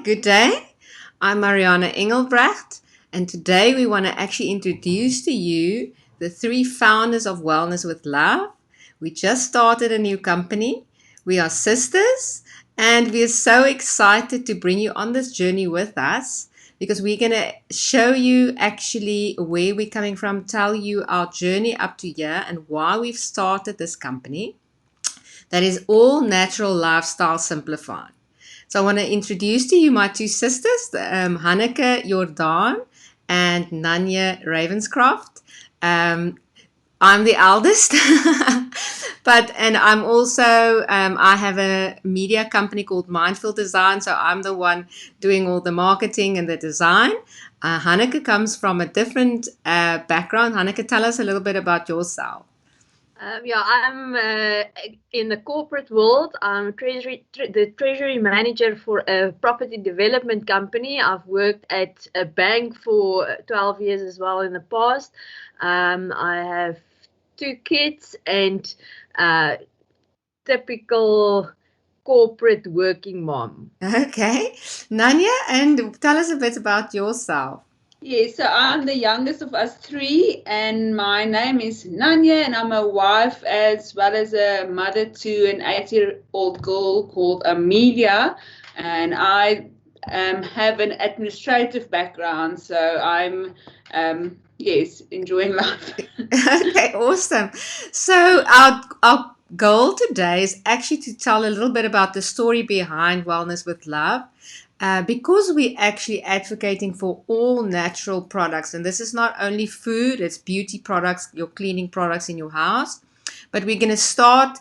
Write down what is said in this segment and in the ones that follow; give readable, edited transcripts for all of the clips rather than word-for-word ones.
good day. I'm Mariana Engelbrecht, and today we want to actually introduce to you the three founders of Wellness with Love. We just started a new company. We are sisters, and we're so excited to bring you on this journey with us because we're going to show you actually where we're coming from, tell you our journey up to here, and why we've started this company that is all natural lifestyle simplified. So I want to introduce to you my two sisters, Hanneke Jordan and Nanya Ravenscroft. Um, I'm the eldest, and I'm also I have a media company called Mindful Design, so I'm the one doing all the marketing and the design. Hanneke comes from a different background. Hanneke, tell us a little bit about yourself. I'm in the corporate world. I'm the treasury manager for a property development company. I've worked at a bank for 12 years as well in the past. I have two kids and typical corporate working mom. Okay, Nanya, and tell us a bit about yourself. Yes, so I'm the youngest of us three, and my name is Nanya, and I'm a wife as well as a mother to an 8-year-old girl called Amelia. And I have an administrative background, so I'm, yes, enjoying life. Okay, awesome. So our goal today is actually to tell a little bit about the story behind Wellness with Love. Because we're actually advocating for all natural products, and this is not only food, it's beauty products, your cleaning products in your house. But we're going to start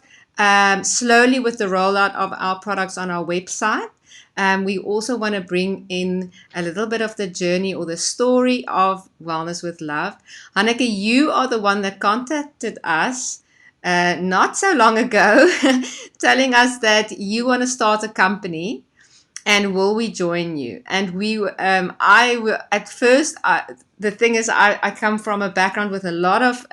slowly with the rollout of our products on our website. We also want to bring in a little bit of the journey or the story of Wellness with Love. Hanneke, you are the one that contacted us not so long ago, telling us that you want to start a company and will we join you? And at first, the thing is, I come from a background with a lot of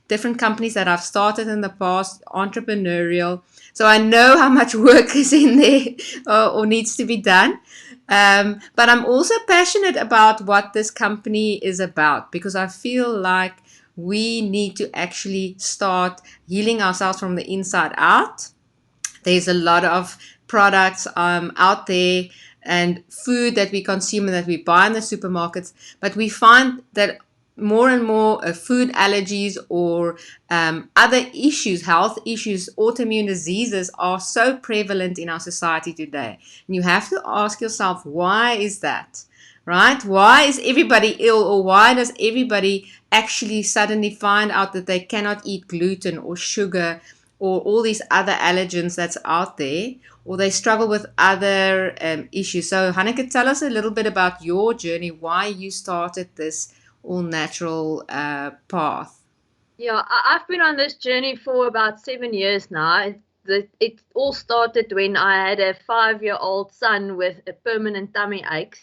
different companies that I've started in the past, entrepreneurial. So I know how much work is in there or needs to be done. But I'm also passionate about what this company is about because I feel like we need to actually start healing ourselves from the inside out. There's a lot of products out there and food that we consume and that we buy in the supermarkets, but we find that more and more food allergies or other issues, health issues, autoimmune diseases are so prevalent in our society today. And you have to ask yourself, why is that? Right? Why is everybody ill, or why does everybody actually suddenly find out that they cannot eat gluten or sugar or all these other allergens that's out there, or they struggle with other issues? So, Hanneke, tell us a little bit about your journey, why you started this all natural path. Yeah, I've been on this journey for about 7 years now. It all started when I had a 5-year-old son with a permanent tummy aches.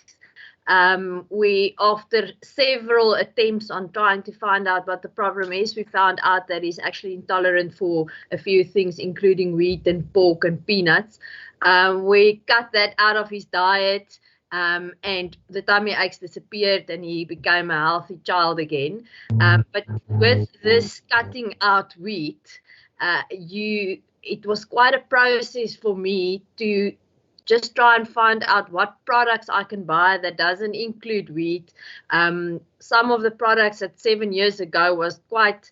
After several attempts on trying to find out what the problem is, we found out that he's actually intolerant for a few things, including wheat and pork and peanuts. We cut that out of his diet. And the tummy aches disappeared and he became a healthy child again. But with this cutting out wheat, it was quite a process for me to just try and find out what products I can buy that doesn't include wheat. Some of the products that 7 years ago was quite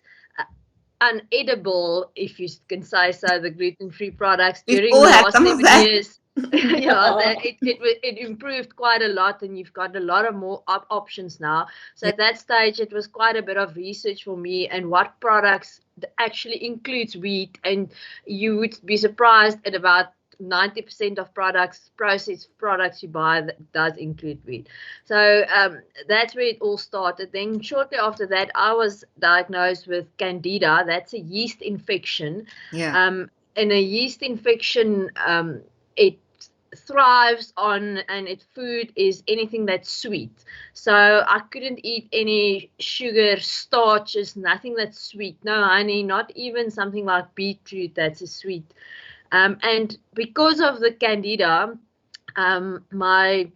unedible, if you can say so, the gluten-free products We've during all the had last some of 7 years. Oh. It improved quite a lot, and you've got a lot of more options now. So that. at that stage, it was quite a bit of research for me and what products actually includes wheat, and you would be surprised at about 90% of processed products you buy that does include wheat. So that's where it all started. Then shortly after that, I was diagnosed with Candida. That's a yeast infection. Yeah. And a yeast infection, it thrives on, and its food is anything that's sweet. So I couldn't eat any sugar, starches, nothing that's sweet. No honey, not even something like beetroot that's a sweet. And because of the Candida, my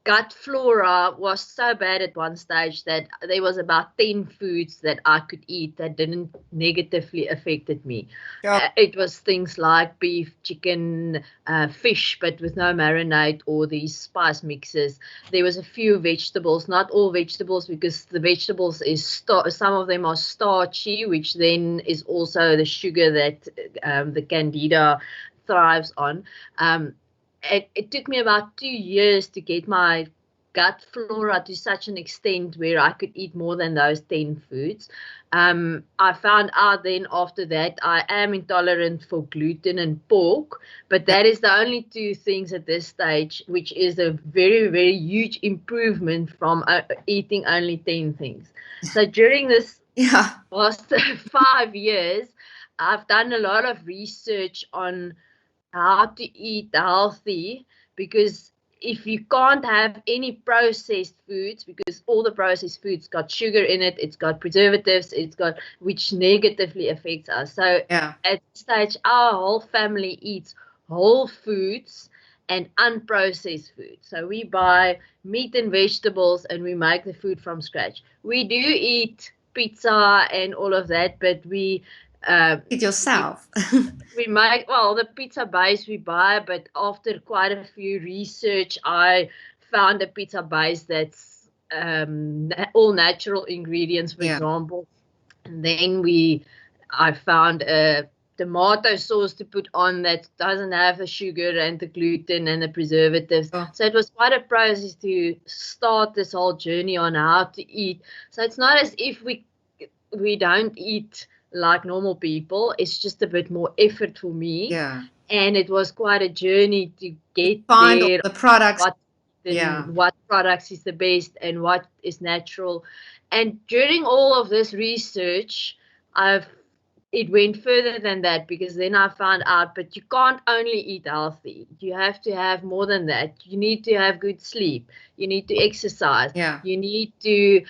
gut flora was so bad at one stage that there was about 10 foods that I could eat that didn't negatively affected me. Yeah. It was things like beef, chicken, fish, but with no marinade or these spice mixes. There was a few vegetables, not all vegetables, because the vegetables is some of them are starchy, which then is also the sugar that the candida thrives on. It took me about 2 years to get my gut flora to such an extent where I could eat more than those 10 foods. I found out then after that I am intolerant for gluten and pork, but that is the only two things at this stage, which is a very, very huge improvement from eating only 10 things. So during this Yeah. past 5 years, I've done a lot of research on how to eat healthy, because if you can't have any processed foods, because all the processed foods got sugar in it, it's got preservatives, it's got, which negatively affects us. So Yeah. at this stage our whole family eats whole foods and unprocessed food. So we buy meat and vegetables and we make the food from scratch. We do eat pizza and all of that, but we It yourself. we make, well, the pizza base we buy, but after quite a few research, I found a pizza base that's all natural ingredients, for Yeah. example. And then I found a tomato sauce to put on that doesn't have the sugar and the gluten and the preservatives. Oh. So it was quite a process to start this whole journey on how to eat. So it's not as if we don't eat like normal people. It's just a bit more effort for me. Yeah. And it was quite a journey to get Find all there, the products. what products is the best and what is natural. And during all of this research, it went further than that, because then I found out, but you can't only eat healthy. You have to have more than that. You need to have good sleep. You need to exercise. Yeah. You need to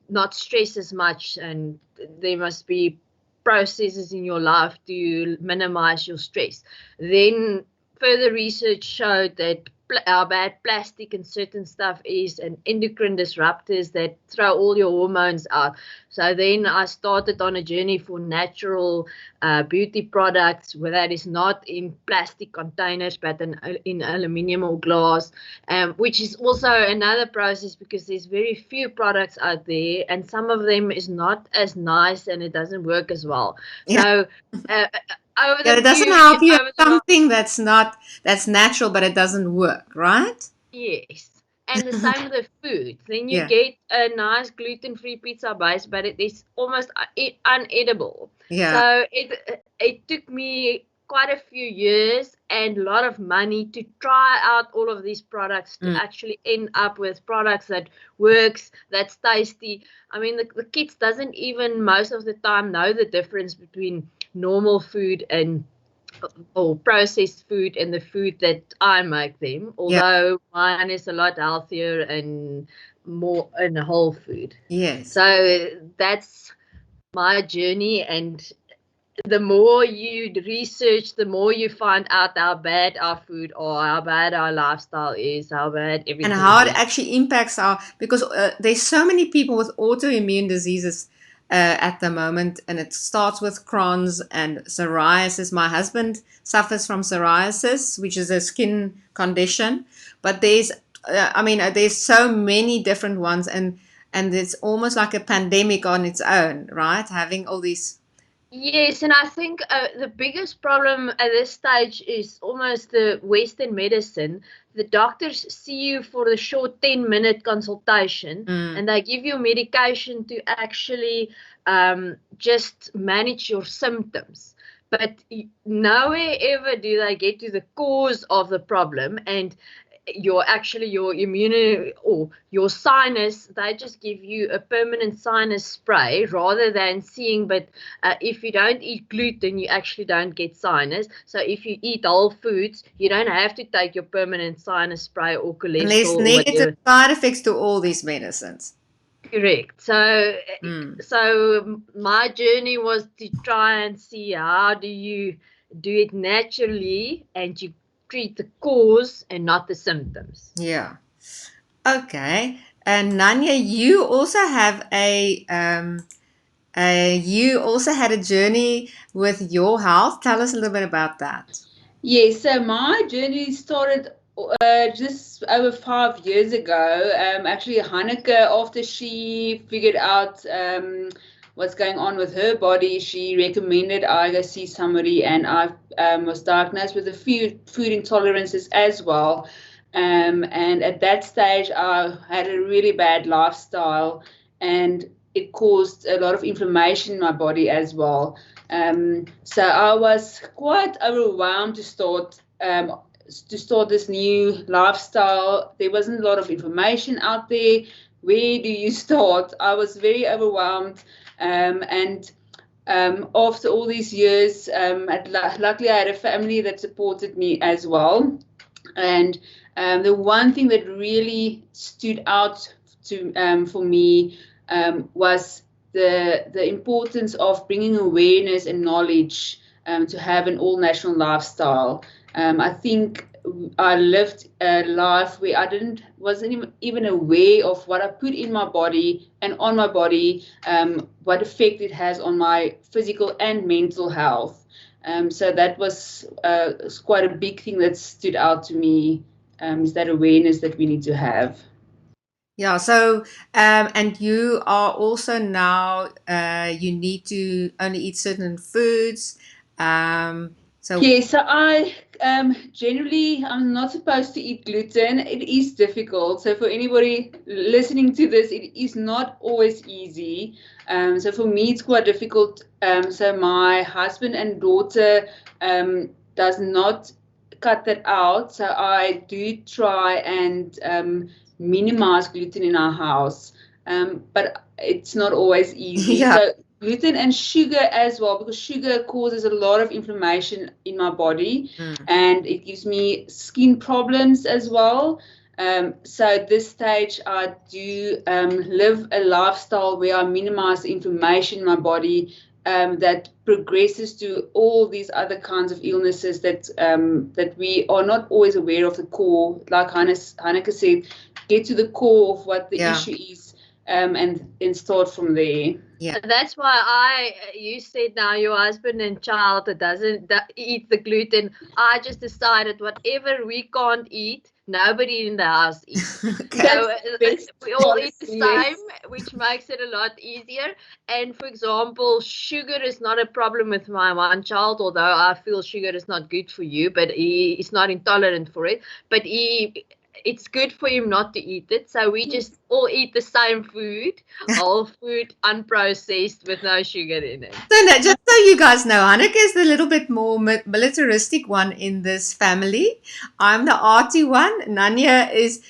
not stress as much, and there must be processes in your life to minimize your stress. Then further research showed that how bad plastic and certain stuff is, and endocrine disruptors that throw all your hormones out. So then I started on a journey for natural beauty products, where that is not in plastic containers but in aluminium or glass, which is also another process, because there's very few products out there and some of them is not as nice and it doesn't work as well. Yeah. So It doesn't help you have something that's natural, but it doesn't work, right? Yes. And the same with the food. Then you Yeah. get a nice gluten-free pizza base, but it is almost unedible. Yeah. So it took me quite a few years and a lot of money to try out all of these products to actually end up with products that works, that's tasty. I mean, the kids doesn't even most of the time know the difference between normal food and or processed food and the food that I make them, although mine is a lot healthier and more in whole food. Yes. So that's my journey, and the more you research, the more you find out how bad our food are, how bad our lifestyle is, how bad everything and how is. it actually impacts because there's so many people with autoimmune diseases at the moment, and it starts with Crohn's and psoriasis. My husband suffers from psoriasis, which is a skin condition, but there's so many different ones, and it's almost like a pandemic on its own, right? Having all these. Yes, and I think the biggest problem at this stage is almost the Western medicine. The doctors see you for the short 10-minute consultation, and they give you medication to actually just manage your symptoms. But nowhere ever do they get to the cause of the problem, and your immune or your sinus, they just give you a permanent sinus spray rather than seeing, but if you don't eat gluten, you actually don't get sinus. So if you eat whole foods, you don't have to take your permanent sinus spray or cholesterol. And there's negative side effects to all these medicines. Correct. So my journey was to try and see how do you do it naturally, and you treat the cause and not the symptoms. Yeah. Okay. And Nanya, you also have you also had a journey with your health. Tell us a little bit about that. Yes, so my journey started just over 5 years ago. Actually, Hanneke, after she figured out what's going on with her body, she recommended I go see somebody, and I was diagnosed with a few food intolerances as well. And at that stage, I had a really bad lifestyle, and it caused a lot of inflammation in my body as well. So I was quite overwhelmed to start this new lifestyle. There wasn't a lot of information out there. Where do you start? I was very overwhelmed, and after all these years, luckily I had a family that supported me as well. And the one thing that really stood out to for me was the importance of bringing awareness and knowledge to have an all natural lifestyle. I think I lived a life where I wasn't even aware of what I put in my body and on my body, what effect it has on my physical and mental health. So that was quite a big thing that stood out to me, is that awareness that we need to have. Yeah, so and you are also now you need to only eat certain foods. So Yeah, so I generally I'm not supposed to eat gluten. It is difficult. So for anybody listening to this, it is not always easy. So for me, it's quite difficult. So my husband and daughter does not cut that out. So I do try and minimize gluten in our house, but it's not always easy. yeah, So gluten and sugar as well, because sugar causes a lot of inflammation in my body, mm, and it gives me skin problems as well. So at this stage, I do live a lifestyle where I minimize the inflammation in my body, that progresses to all these other kinds of illnesses that we are not always aware of the core. Like Hanneke said, get to the core of what the yeah, issue is, and start from there. yeah, That's why you said now your husband and child that doesn't eat the gluten. I just decided whatever we can't eat, nobody in the house eats. So okay, That's the best we all eat the policy, same, yes. which makes it a lot easier. And for example, sugar is not a problem with my one child, although I feel sugar is not good for you, but he is not intolerant for it. But it's good for him not to eat it. So we just all eat the same food, whole food, unprocessed, with no sugar in it. So just so you guys know, Hanneke is the little bit more militaristic one in this family. I'm the arty one. Nanya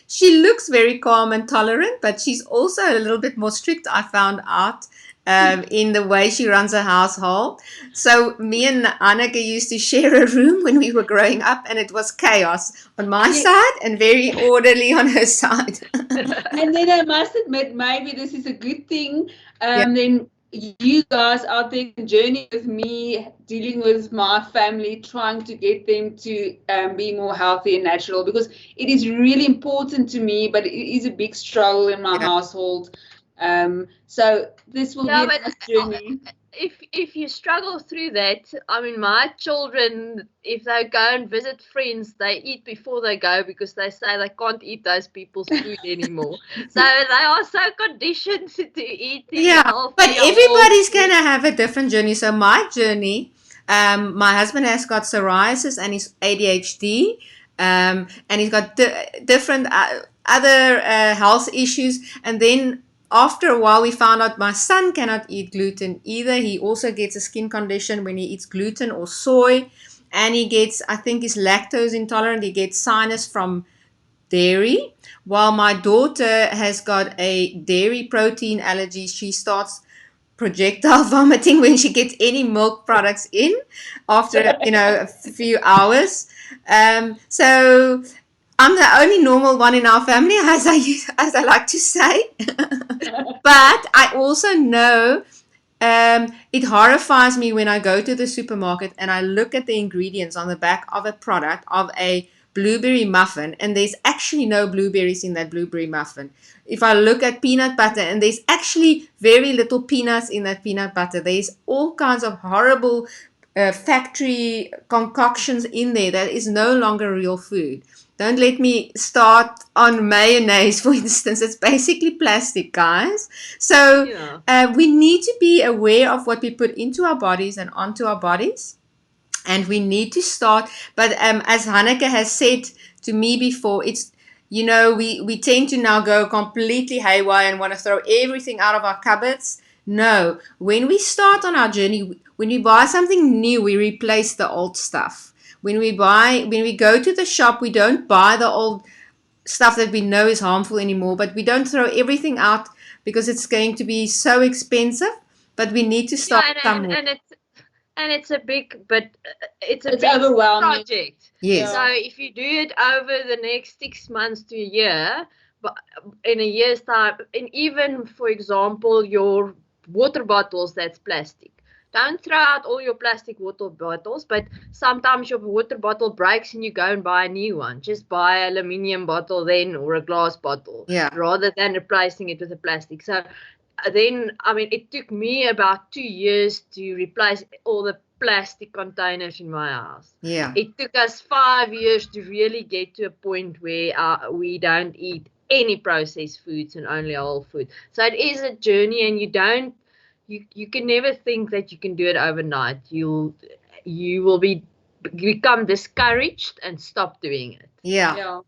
she looks very calm and tolerant, but she's also a little bit more strict, I found out, in the way she runs a household. So me and Hanneke used to share a room when we were growing up, and it was chaos on my Yeah. side and very orderly on her side. And then I must admit, maybe this is a good thing. Yeah, Then you guys out there can journey with me, dealing with my family, trying to get them to be more healthy and natural, because it is really important to me, but it is a big struggle in my yeah, household. So this will be Yeah, a but nice journey. if you struggle through that, I mean, my children, if they go and visit friends, they eat before they go because they say they can't eat those people's food anymore. So they are so conditioned to eating yeah. But healthy whole everybody's food. gonna have a different journey. So my journey, my husband has got psoriasis and he's ADHD, and he's got different other health issues. And then after a while, we found out my son cannot eat gluten either. He also gets a skin condition when he eats gluten or soy, and he gets, I think, he's lactose intolerant. He gets sinus from dairy. While my daughter has got a dairy protein allergy, she starts projectile vomiting when she gets any milk products in after a few hours. So I'm the only normal one in our family, as I like to say. But I also know It horrifies me when I go to the supermarket and I look at the ingredients on the back of a product of a blueberry muffin, and there's actually no blueberries in that blueberry muffin. If I look at peanut butter and there's actually very little peanuts in that peanut butter, there's all kinds of horrible factory concoctions in there that is no longer real food. Don't let me start on mayonnaise, for instance. It's basically plastic, guys. So Yeah. we need to be aware of what we put into our bodies and onto our bodies. And we need to start. But as Hanneke has said to me before, it's, we tend to now go completely haywire and want to throw everything out of our cupboards. No, when we start on our journey, when we buy something new, we replace the old stuff. When we go to the shop, we don't buy the old stuff that we know is harmful anymore, but we don't throw everything out because it's going to be so expensive. But we need to Yeah, start somewhere. and it's a big, but it's a It's big overwhelming. project. Yes. So if you do it over the next 6 months to a year, but in a year's time, and even for example, your water bottles, that's plastic. Don't throw out all your plastic water bottles, but sometimes your water bottle breaks and you go and buy a new one. Just buy an aluminium bottle then, or a glass bottle, Yeah. rather than replacing it with a plastic. So then, I mean, it took me about 2 years to replace all the plastic containers in my house. Yeah. It took us 5 years to really get to a point where we don't eat any processed foods and only whole food. So it is a journey, and you can never think that you can do it overnight. You will become discouraged and stop doing it. Yeah. Yeah.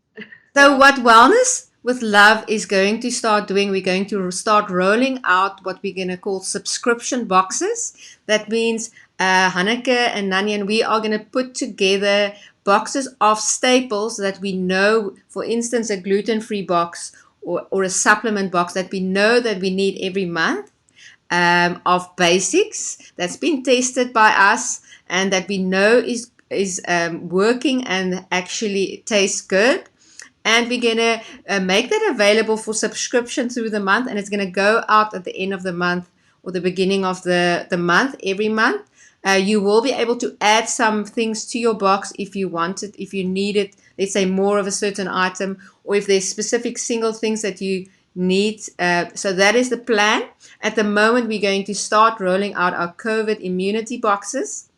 So Yeah. what Wellness with Love is going to start doing, we're going to start rolling out what we're going to call subscription boxes. That means Hanneke and Nanya, we are going to put together boxes of staples that we know, for instance, a gluten-free box or a supplement box that we know that we need every month, of basics that's been tested by us and that we know is working and actually tastes good. And we're going to make that available for subscription through the month, and it's going to go out at the end of the month or the beginning of the month every month. You will be able to add some things to your box if you want it, if you need it, let's say more of a certain item, or if there's specific single things that you need. So that is the plan. At the moment, we're going to start rolling out our COVID immunity boxes,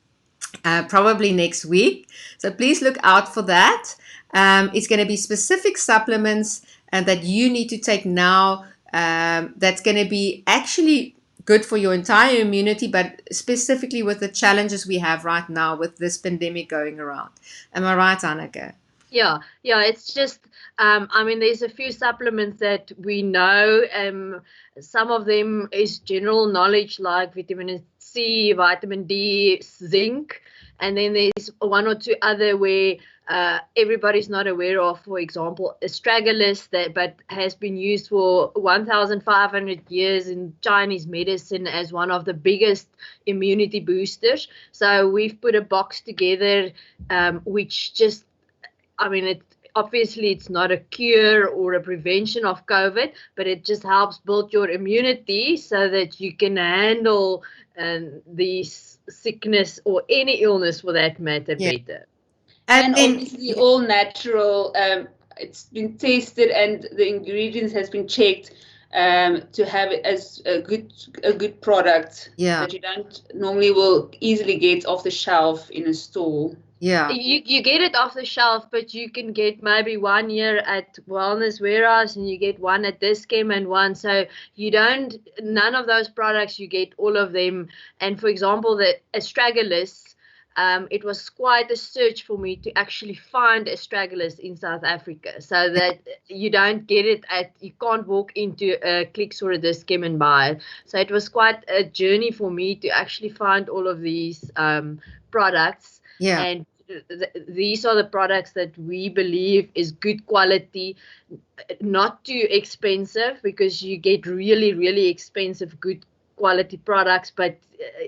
probably next week. So please look out for that. It's going to be specific supplements that you need to take now. That's going to be actually good for your entire immunity, but specifically with the challenges we have right now with this pandemic going around. Am I right, Anneke? Yeah, it's just, I mean, there's a few supplements that we know. Some of them is general knowledge, like vitamin C, vitamin D, zinc, and then there's one or two other where everybody's not aware of. For example, astragalus, but has been used for 1,500 years in Chinese medicine as one of the biggest immunity boosters. So we've put a box together, which just, I mean, it's not a cure or a prevention of COVID, but it just helps build your immunity so that you can handle these sickness or any illness for that matter better. And then, obviously all natural. It's been tested and the ingredients has been checked to have it as a good product that you don't normally will easily get off the shelf in a store. Yeah. You get it off the shelf, but you can get maybe 1 year at Wellness Warehouse and you get one at Dischem and one. So none of those products, you get all of them. And for example, the astragalus, it was quite a search for me to actually find astragalus in South Africa, so that you don't get it you can't walk into a Clicks or a Dischem and buy it. So it was quite a journey for me to actually find all of these products. Yeah. And these are the products that we believe is good quality, not too expensive, because you get really, really expensive, good quality products, but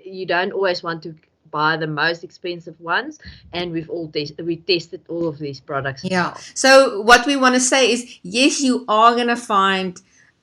you don't always want to buy the most expensive ones. And we tested all of these products. Yeah. So what we want to say is, yes, you are going to find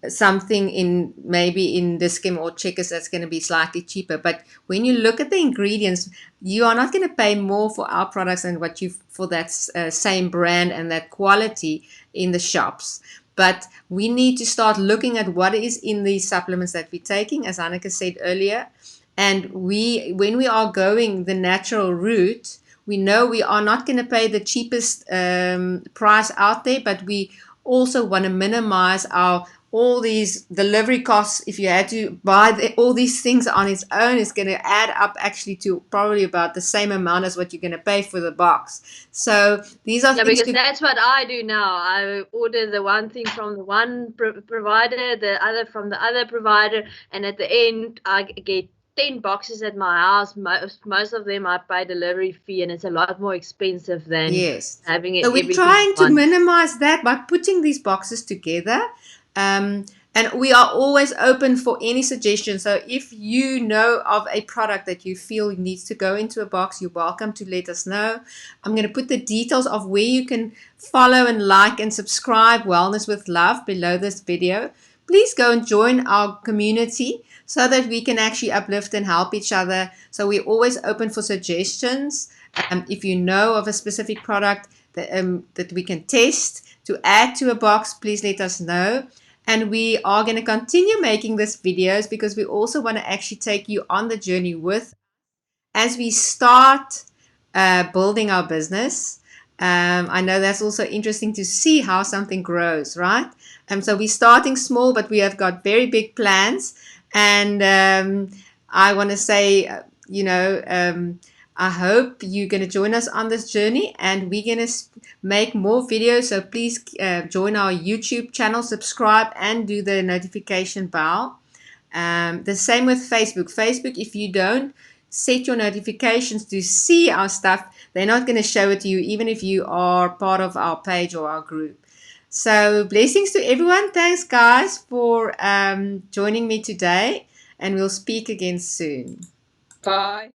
something in maybe in the skim or checkers that's going to be slightly cheaper. But when you look at the ingredients, you are not going to pay more for our products than what you for that same brand and that quality in the shops. But we need to start looking at what is in these supplements that we're taking, as Anneke said earlier. And when we are going the natural route, we know we are not going to pay the cheapest price out there, but we also want to minimize our all these delivery costs. If you had to buy all these things on its own, it's going to add up actually to probably about the same amount as what you're going to pay for the box. So these are Yeah, things because to that's what I do now. I order the one thing from the one provider, the other from the other provider, and at the end I get 10 boxes at my house. Most of them I pay delivery fee, and it's a lot more expensive than yes. having it So we're everything at trying to once. minimize that by putting these boxes together. And we are always open for any suggestions. So if you know of a product that you feel needs to go into a box, you're welcome to let us know. I'm going to put the details of where you can follow and like and subscribe Wellness with Love below this video. Please go and join our community so that we can actually uplift and help each other. So we're always open for suggestions. If you know of a specific product that we can test to add to a box, please let us know. And we are going to continue making these videos because we also want to actually take you on the journey with as we start building our business. I know that's also interesting to see how something grows, right? So we're starting small, but we have got very big plans. And I want to say, I hope you're going to join us on this journey, and we're going to make more videos. So please join our YouTube channel, subscribe, and do the notification bell. The same with Facebook. Facebook, if you don't set your notifications to see our stuff, they're not going to show it to you, even if you are part of our page or our group. So blessings to everyone. Thanks, guys, for joining me today, and we'll speak again soon. Bye.